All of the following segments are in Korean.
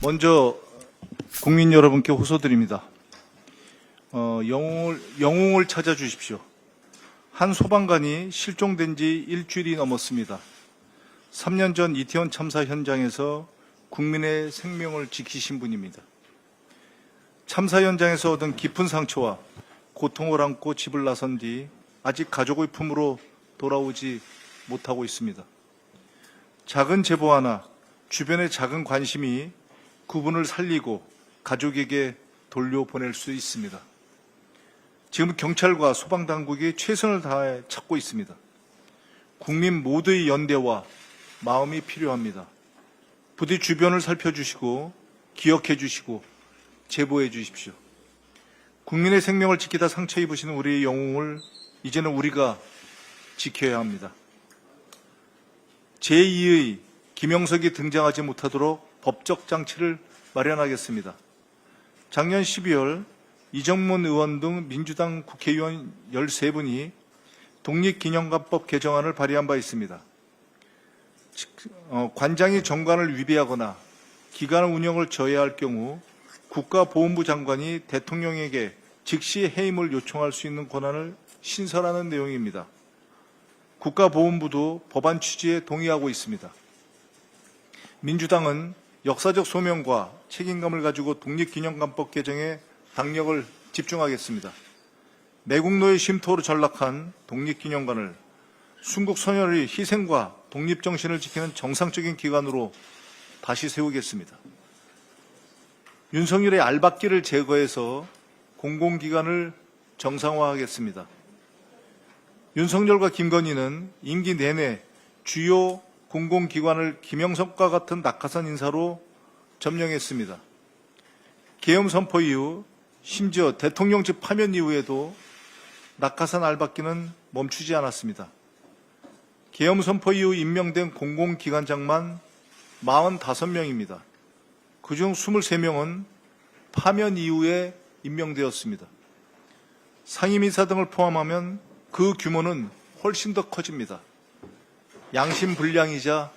먼저 국민 여러분께 호소드립니다. 영웅을 찾아주십시오. 한 소방관이 실종된 지 일주일이 넘었습니다. 3년 전 이태원 참사 현장에서 국민의 생명을 지키신 분입니다. 참사 현장에서 얻은 깊은 상처와 고통을 안고 집을 나선 뒤 아직 가족의 품으로 돌아오지 못하고 있습니다. 작은 제보 하나, 주변의 작은 관심이 그분을 살리고 가족에게 돌려보낼 수 있습니다. 지금 경찰과 소방당국이 최선을 다해 찾고 있습니다. 국민 모두의 연대와 마음이 필요합니다. 부디 주변을 살펴주시고 기억해 주시고 제보해 주십시오. 국민의 생명을 지키다 상처 입으시는 우리의 영웅을 이제는 우리가 지켜야 합니다. 제2의 김영석이 등장하지 못하도록 법적 장치를 마련하겠습니다. 작년 12월 이정문 의원 등 민주당 국회의원 13분이 독립기념관법 개정안을 발의한 바 있습니다. 관장이 정관을 위배하거나 기관 운영을 저해할 경우 국가보훈부 장관이 대통령에게 즉시 해임을 요청할 수 있는 권한을 신설하는 내용입니다. 국가보훈부도 법안 취지에 동의하고 있습니다. 민주당은 역사적 소명과 책임감을 가지고 독립기념관법 개정에 당력을 집중하겠습니다. 매국노의 쉼터로 전락한 독립기념관을 순국 선열의 희생과 독립정신을 지키는 정상적인 기관으로 다시 세우겠습니다. 윤석열의 알박기를 제거해서 공공기관을 정상화하겠습니다. 윤석열과 김건희는 임기 내내 주요 공공기관을 김영석과 같은 낙하산 인사로 점령했습니다. 계엄 선포 이후 심지어 대통령직 파면 이후에도 낙하산 알박기는 멈추지 않았습니다. 계엄 선포 이후 임명된 공공기관장만 45명입니다. 그중 23명은 파면 이후에 임명되었습니다. 상임이사 등을 포함하면 그 규모는 훨씬 더 커집니다. 양심불량이자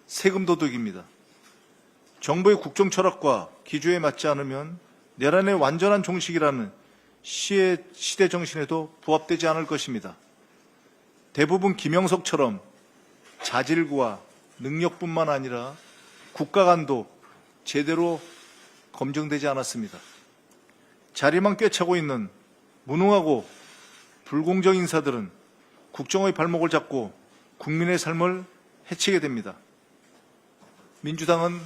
세금 도둑입니다. 정부의 국정 철학과 기조에 맞지 않으면 내란의 완전한 종식이라는 시대 정신에도 부합되지 않을 것입니다. 대부분 김영석처럼 자질과 능력뿐만 아니라 국가관도 제대로 검증되지 않았습니다. 자리만 꿰차고 있는 무능하고 불공정 인사들은 국정의 발목을 잡고 국민의 삶을 해치게 됩니다. 민주당은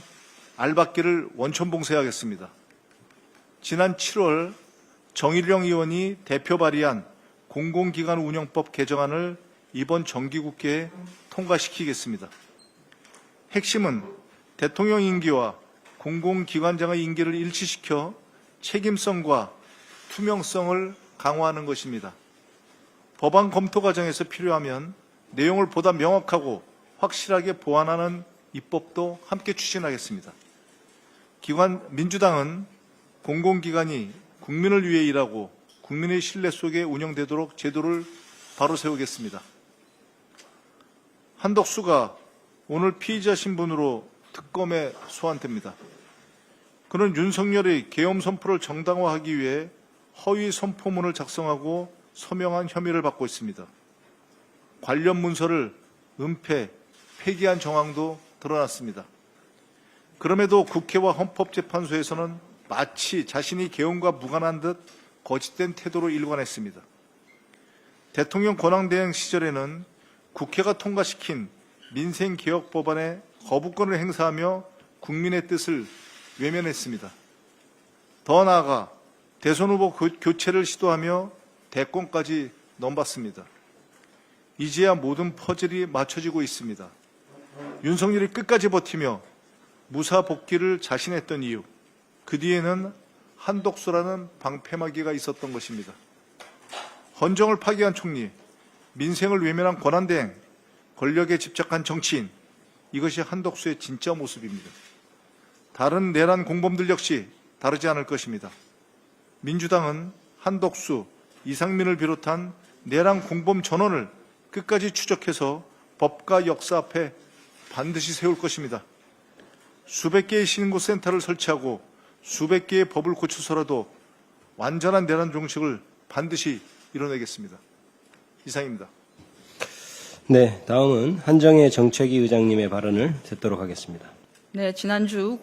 알박기를 원천봉쇄하겠습니다. 지난 7월 정일영 의원이 대표 발의한 공공기관 운영법 개정안을 이번 정기국회에 통과시키겠습니다. 핵심은 대통령 임기와 공공기관장의 임기를 일치시켜 책임성과 투명성을 강화하는 것입니다. 법안 검토 과정에서 필요하면 내용을 보다 명확하고 확실하게 보완하는 입법도 함께 추진하겠습니다. 민주당은 공공기관이 국민을 위해 일하고 국민의 신뢰 속에 운영되도록 제도를 바로 세우겠습니다. 한덕수가 오늘 피의자 신분으로 특검에 소환됩니다. 그는 윤석열의 계엄 선포를 정당화하기 위해 허위 선포문을 작성하고 서명한 혐의를 받고 있습니다. 관련 문서를 은폐, 폐기한 정황도 드러났습니다. 그럼에도 국회와 헌법재판소에서는 마치 자신이 계엄과 무관한 듯 거짓된 태도로 일관했습니다. 대통령 권한대행 시절에는 국회가 통과시킨 민생개혁 법안에 거부권을 행사하며 국민의 뜻을 외면했습니다. 더 나아가 대선 후보 교체를 시도하며 대권까지 넘봤습니다. 이제야 모든 퍼즐이 맞춰지고 있습니다. 윤석열이 끝까지 버티며 무사 복귀를 자신했던 이유, 그 뒤에는 한독수라는 방패막이가 있었던 것입니다. 헌정을 파기한 총리, 민생을 외면한 권한대행, 권력에 집착한 정치인, 이것이 한독수의 진짜 모습입니다. 다른 내란 공범들 역시 다르지 않을 것입니다. 민주당은 한독수, 이상민을 비롯한 내란 공범 전원을 끝까지 추적해서 법과 역사 앞에 반드시 세울 것입니다. 수백 개의 신고센터를 설치하고 수백 개의 법을 고쳐서라도 완전한 내란 종식을 반드시 이뤄내겠습니다. 이상입니다. 네, 다음은 한정혜 정책위 의장님의 발언을 듣도록 하겠습니다. 네, 지난주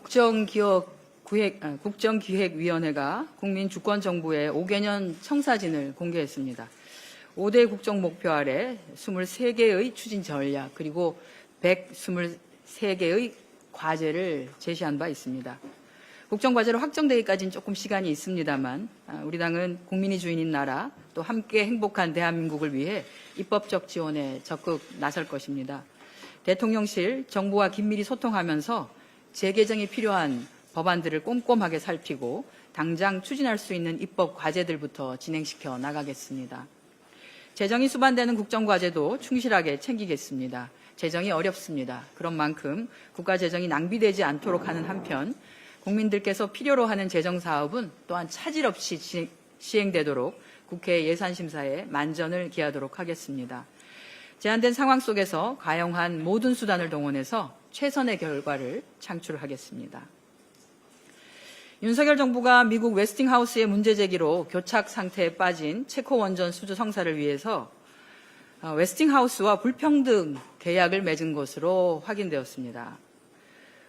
국정기획위원회가 국민주권정부의 5개년 청사진을 공개했습니다. 5대 국정 목표 아래 23개의 추진 전략 그리고 123개의 과제를 제시한 바 있습니다. 국정과제로 확정되기까지는 조금 시간이 있습니다만 우리 당은 국민이 주인인 나라 또 함께 행복한 대한민국을 위해 입법적 지원에 적극 나설 것입니다. 대통령실, 정부와 긴밀히 소통하면서 재개정이 필요한 법안들을 꼼꼼하게 살피고 당장 추진할 수 있는 입법 과제들부터 진행시켜 나가겠습니다. 재정이 수반되는 국정과제도 충실하게 챙기겠습니다. 재정이 어렵습니다. 그런 만큼 국가 재정이 낭비되지 않도록 하는 한편 국민들께서 필요로 하는 재정 사업은 또한 차질 없이 시행되도록 국회 예산심사에 만전을 기하도록 하겠습니다. 제한된 상황 속에서 가용한 모든 수단을 동원해서 최선의 결과를 창출하겠습니다. 윤석열 정부가 미국 웨스팅하우스의 문제 제기로 교착 상태에 빠진 체코 원전 수주 성사를 위해서 웨스팅하우스와 불평등 계약을 맺은 것으로 확인되었습니다.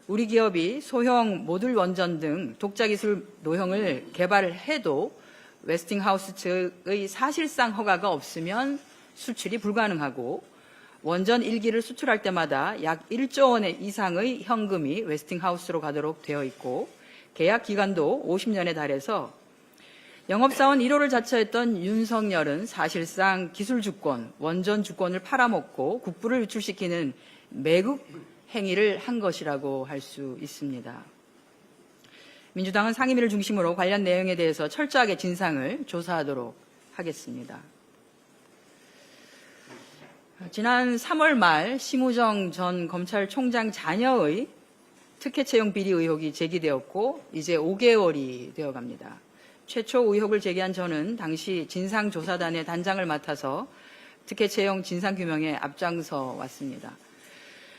우리 기업이 소형 모듈 원전 등 독자 기술 노형을 개발해도 웨스팅하우스 측의 사실상 허가가 없으면 수출이 불가능하고 원전 1기를 수출할 때마다 약 1조 원 이상의 현금이 웨스팅하우스로 가도록 되어 있고 계약 기간도 50년에 달해서 영업사원 1호를 자처했던 윤석열은 사실상 기술 주권, 원전 주권을 팔아먹고 국부를 유출시키는 매국 행위를 한 것이라고 할 수 있습니다. 민주당은 상임위를 중심으로 관련 내용에 대해서 철저하게 진상을 조사하도록 하겠습니다. 지난 3월 말 심우정 전 검찰총장 자녀의 특혜 채용 비리 의혹이 제기되었고 이제 5개월이 되어갑니다. 최초 의혹을 제기한 저는 당시 진상조사단의 단장을 맡아서 특혜 채용 진상규명에 앞장서 왔습니다.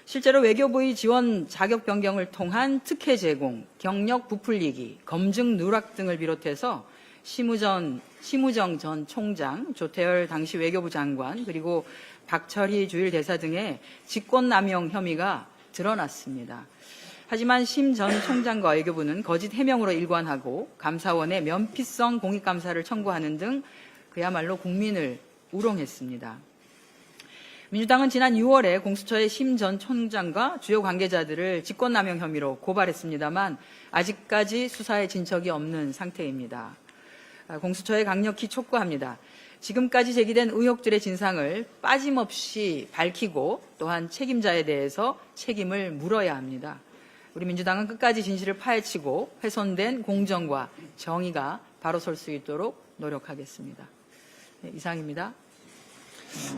실제로 외교부의 지원 자격 변경을 통한 특혜 제공, 경력 부풀리기, 검증 누락 등을 비롯해서 심우정 전 총장, 조태열 당시 외교부 장관, 그리고 박철희 주일 대사 등의 직권남용 혐의가 드러났습니다. 하지만 심 전 총장과 외교부는 거짓 해명으로 일관하고 감사원에 면피성 공익감사를 청구하는 등 그야말로 국민을 우롱했습니다. 민주당은 지난 6월에 공수처의 심 전 총장과 주요 관계자들을 직권남용 혐의로 고발했습니다만 아직까지 수사에 진척이 없는 상태입니다. 공수처에 강력히 촉구합니다. 지금까지 제기된 의혹들의 진상을 빠짐없이 밝히고 또한 책임자에 대해서 책임을 물어야 합니다. 우리 민주당은 끝까지 진실을 파헤치고 훼손된 공정과 정의가 바로 설 수 있도록 노력하겠습니다. 네, 이상입니다.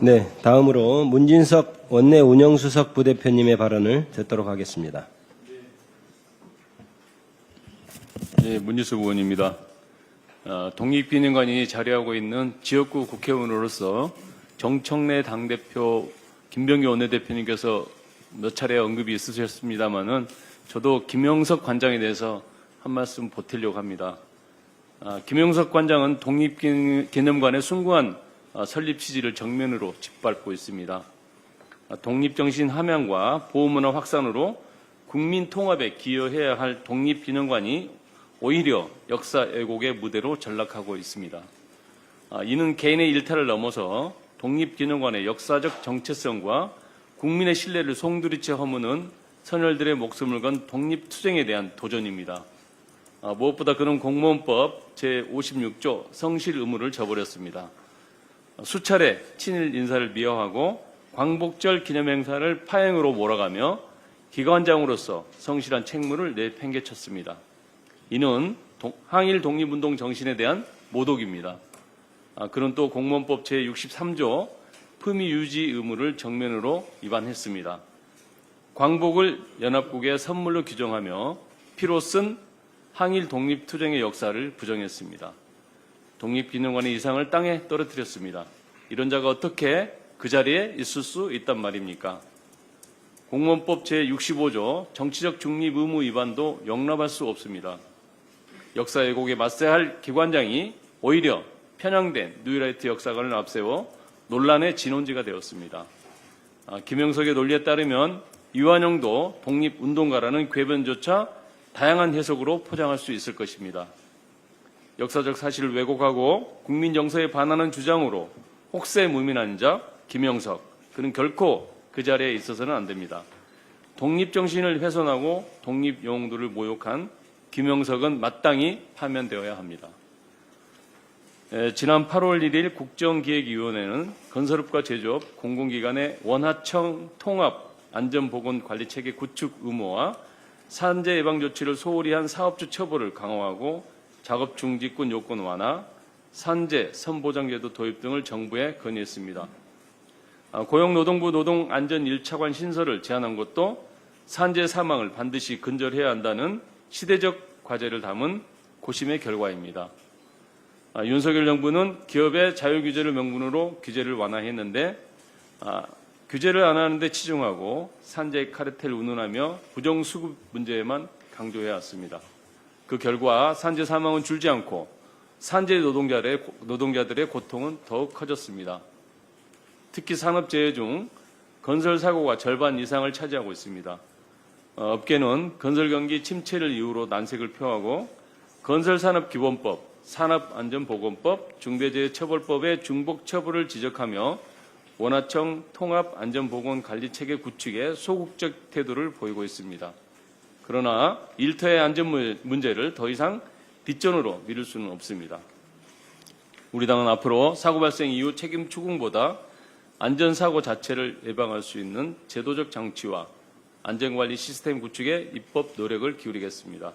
네, 다음으로 문진석 원내 운영수석 부대표님의 발언을 듣도록 하겠습니다. 네, 문진석 의원입니다. 독립기념관이 자리하고 있는 지역구 국회의원으로서 정청래 당대표, 김병기 원내대표님께서 몇 차례 언급이 있으셨습니다마는 저도 김영석 관장에 대해서 한 말씀 보태려고 합니다. 김영석 관장은 독립기념관의 숭고한 설립 취지를 정면으로 짓밟고 있습니다. 독립정신 함양과 보호문화 확산으로 국민 통합에 기여해야 할 독립기념관이 오히려 역사 왜곡의 무대로 전락하고 있습니다. 이는 개인의 일탈을 넘어서 독립기념관의 역사적 정체성과 국민의 신뢰를 송두리째 허무는 선열들의 목숨을 건 독립투쟁에 대한 도전입니다. 무엇보다 그는 공무원법 제56조 성실 의무를 저버렸습니다. 수차례 친일 인사를 미화하고 광복절 기념행사를 파행으로 몰아가며 기관장으로서 성실한 책무를 내팽개쳤습니다. 이는 항일 독립운동 정신에 대한 모독입니다. 그는 또 공무원법 제63조 품위 유지 의무를 정면으로 위반했습니다. 광복을 연합국의 선물로 규정하며 피로 쓴 항일 독립투쟁의 역사를 부정했습니다. 독립기념관의 이상을 땅에 떨어뜨렸습니다. 이런 자가 어떻게 그 자리에 있을 수 있단 말입니까? 공무원법 제65조 정치적 중립 의무 위반도 용납할 수 없습니다. 역사 왜곡에 맞서야 할 기관장이 오히려 편향된 뉴라이트 역사관을 앞세워 논란의 진원지가 되었습니다. 김영석의 논리에 따르면 이완영도 독립운동가라는 궤변조차 다양한 해석으로 포장할 수 있을 것입니다. 역사적 사실을 왜곡하고 국민 정서에 반하는 주장으로 혹세무민한 자 김영석, 그는 결코 그 자리에 있어서는 안 됩니다. 독립정신을 훼손하고 독립영웅들을 모욕한 김영석은 마땅히 파면되어야 합니다. 지난 8월 1일 국정기획위원회는 건설업과 제조업, 공공기관의 원하청 통합 안전보건관리체계 구축 의무와 산재 예방 조치를 소홀히 한 사업주 처벌을 강화하고 작업 중지권 요건 완화, 산재 선보장제도 도입 등을 정부에 건의했습니다. 고용노동부 노동안전 1차관 신설을 제안한 것도 산재 사망을 반드시 근절해야 한다는 시대적 과제를 담은 고심의 결과입니다. 윤석열 정부는 기업의 자율규제를 명분으로 규제를 완화했는데 규제를 안 하는데 치중하고 산재 카르텔 운운하며 부정수급 문제에만 강조해왔습니다. 그 결과 산재 사망은 줄지 않고 산재 노동자들의 고통은 더욱 커졌습니다. 특히 산업재해 중 건설 사고가 절반 이상을 차지하고 있습니다. 업계는 건설 경기 침체를 이유로 난색을 표하고 건설산업기본법, 산업안전보건법, 중대재해처벌법의 중복 처벌을 지적하며 원하청 통합안전보건관리체계 구축에 소극적 태도를 보이고 있습니다. 그러나 일터의 안전 문제를 더 이상 뒷전으로 미룰 수는 없습니다. 우리 당은 앞으로 사고 발생 이후 책임 추궁보다 안전사고 자체를 예방할 수 있는 제도적 장치와 안전관리 시스템 구축에 입법 노력을 기울이겠습니다.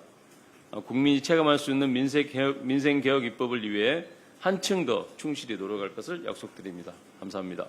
국민이 체감할 수 있는 민생개혁 입법을 위해 한층 더 충실히 노력할 것을 약속드립니다. 감사합니다.